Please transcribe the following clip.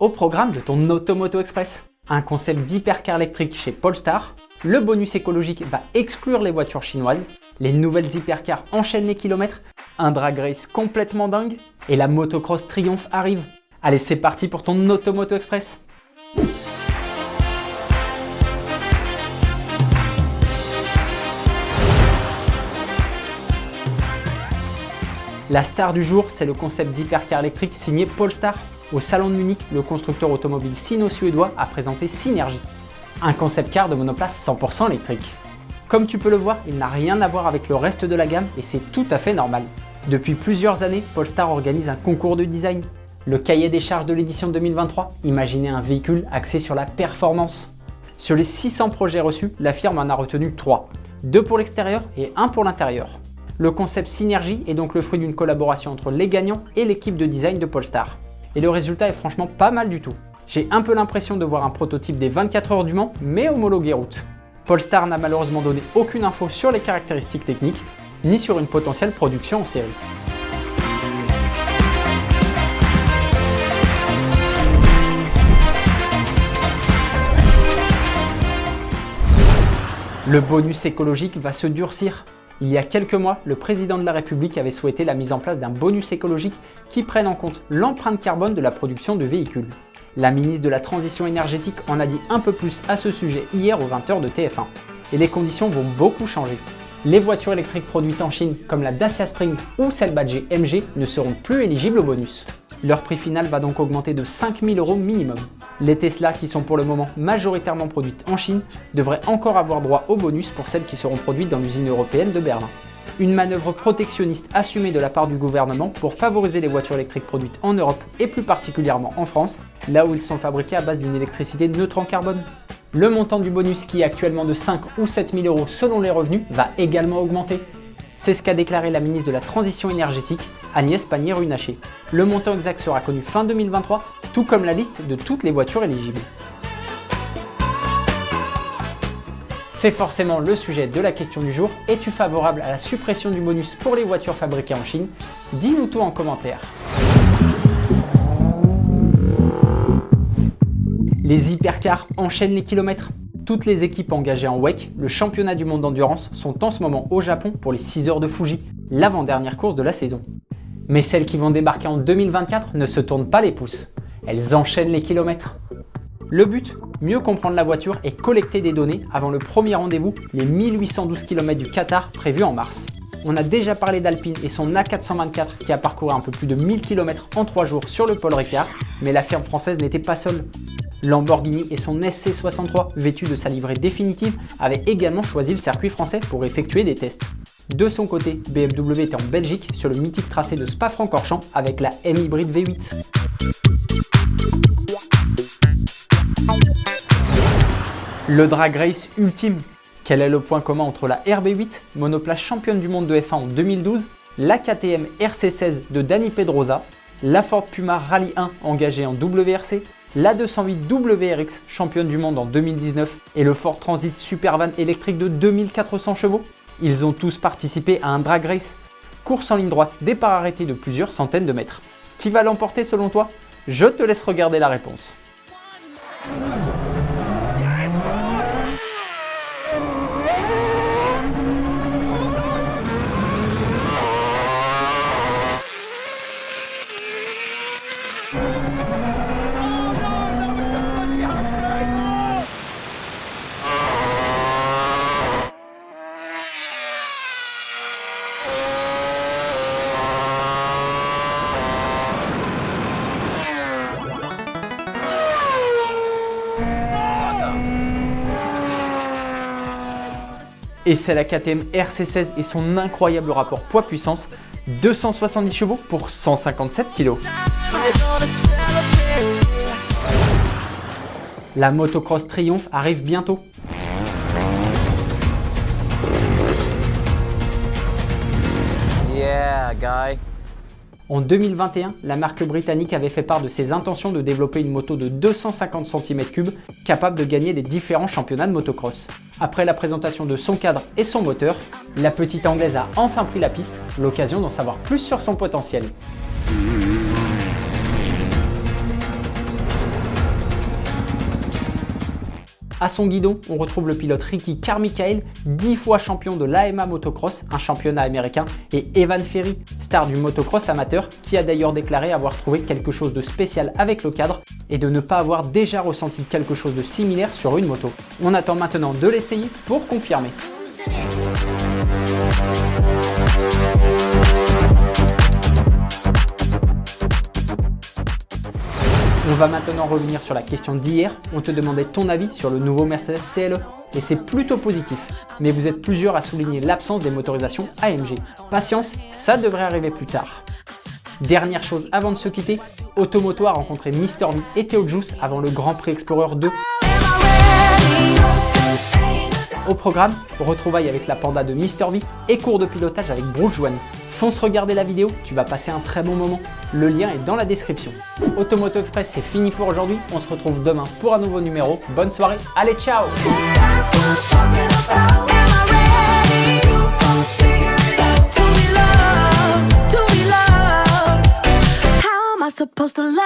Au programme de ton Automoto Express, un concept d'hypercar électrique chez Polestar, le bonus écologique va exclure les voitures chinoises, les nouvelles hypercars enchaînent les kilomètres, un drag race complètement dingue et la motocross triomphe arrive. Allez, c'est parti pour ton Automoto Express. La star du jour, c'est le concept d'hypercar électrique signé Polestar. Au salon de Munich, le constructeur automobile sino-suédois a présenté Synergy, un concept car de monoplace 100% électrique. Comme tu peux le voir, il n'a rien à voir avec le reste de la gamme et c'est tout à fait normal. Depuis plusieurs années, Polestar organise un concours de design. Le cahier des charges de l'édition 2023, imaginez un véhicule axé sur la performance. Sur les 600 projets reçus, la firme en a retenu 3, 2 pour l'extérieur et 1 pour l'intérieur. Le concept Synergy est donc le fruit d'une collaboration entre les gagnants et l'équipe de design de Polestar. Et le résultat est franchement pas mal du tout. J'ai un peu l'impression de voir un prototype des 24 heures du Mans, mais homologué route. Polestar n'a malheureusement donné aucune info sur les caractéristiques techniques, ni sur une potentielle production en série. Le bonus écologique va se durcir. Il y a quelques mois, le président de la République avait souhaité la mise en place d'un bonus écologique qui prenne en compte l'empreinte carbone de la production de véhicules. La ministre de la Transition énergétique en a dit un peu plus à ce sujet hier aux 20h de TF1. Et les conditions vont beaucoup changer. Les voitures électriques produites en Chine, comme la Dacia Spring ou celle badgée MG, ne seront plus éligibles au bonus. Leur prix final va donc augmenter de 5 000 € minimum. Les Tesla, qui sont pour le moment majoritairement produites en Chine, devraient encore avoir droit au bonus pour celles qui seront produites dans l'usine européenne de Berlin. Une manœuvre protectionniste assumée de la part du gouvernement pour favoriser les voitures électriques produites en Europe et plus particulièrement en France, là où ils sont fabriqués à base d'une électricité neutre en carbone. Le montant du bonus, qui est actuellement de 5 ou 7 000 € selon les revenus, va également augmenter. C'est ce qu'a déclaré la ministre de la Transition énergétique, Agnès Pannier-Runacher. Le montant exact sera connu fin 2023, tout comme la liste de toutes les voitures éligibles. C'est forcément le sujet de la question du jour. Es-tu favorable à la suppression du bonus pour les voitures fabriquées en Chine? Dis-nous tout en commentaire. Les hypercars enchaînent les kilomètres. Toutes les équipes engagées en WEC, le championnat du monde d'endurance, sont en ce moment au Japon pour les 6 heures de Fuji, l'avant-dernière course de la saison. Mais celles qui vont débarquer en 2024 ne se tournent pas les pouces. Elles enchaînent les kilomètres. Le but, mieux comprendre la voiture et collecter des données avant le premier rendez-vous, les 1812 km du Qatar prévus en mars. On a déjà parlé d'Alpine et son A424 qui a parcouru un peu plus de 1000 km en 3 jours sur le Paul Ricard, mais la firme française n'était pas seule. Lamborghini et son SC63, vêtu de sa livrée définitive, avaient également choisi le circuit français pour effectuer des tests. De son côté, BMW était en Belgique sur le mythique tracé de Spa-Francorchamps avec la M-Hybrid V8. Le drag race ultime. Quel est le point commun entre la RB8, monoplace championne du monde de F1 en 2012, la KTM RC16 de Dani Pedrosa, la Ford Puma Rally 1 engagée en WRC, la 208 WRX championne du monde en 2019 et le Ford Transit Supervan électrique de 2400 chevaux? Ils ont tous participé à un drag race. Course en ligne droite, départ arrêté de plusieurs centaines de mètres. Qui va l'emporter selon toi? Je te laisse regarder la réponse. Et c'est la KTM RC16 et son incroyable rapport poids-puissance, 270 chevaux pour 157 kg. La motocross triomphe arrive bientôt. Yeah, guy. En 2021, la marque britannique avait fait part de ses intentions de développer une moto de 250 cm3 capable de gagner les différents championnats de motocross. Après la présentation de son cadre et son moteur, la petite anglaise a enfin pris la piste, l'occasion d'en savoir plus sur son potentiel. À son guidon, on retrouve le pilote Ricky Carmichael, 10 fois champion de l'AMA Motocross, un championnat américain, et Evan Ferry, star du motocross amateur, qui a d'ailleurs déclaré avoir trouvé quelque chose de spécial avec le cadre et de ne pas avoir déjà ressenti quelque chose de similaire sur une moto. On attend maintenant de l'essayer pour confirmer. On va maintenant revenir sur la question d'hier. On te demandait ton avis sur le nouveau Mercedes CLE. Et c'est plutôt positif. Mais vous êtes plusieurs à souligner l'absence des motorisations AMG. Patience, ça devrait arriver plus tard. Dernière chose avant de se quitter, Automoto a rencontré Mr V et Theo Juice avant le Grand Prix Explorer 2. Au programme, retrouvailles avec la Panda de Mr V et cours de pilotage avec Bruce Joigny. Fonce regarder la vidéo, tu vas passer un très bon moment. Le lien est dans la description. Automoto Express, c'est fini pour aujourd'hui. On se retrouve demain pour un nouveau numéro. Bonne soirée, allez ciao! Supposed to love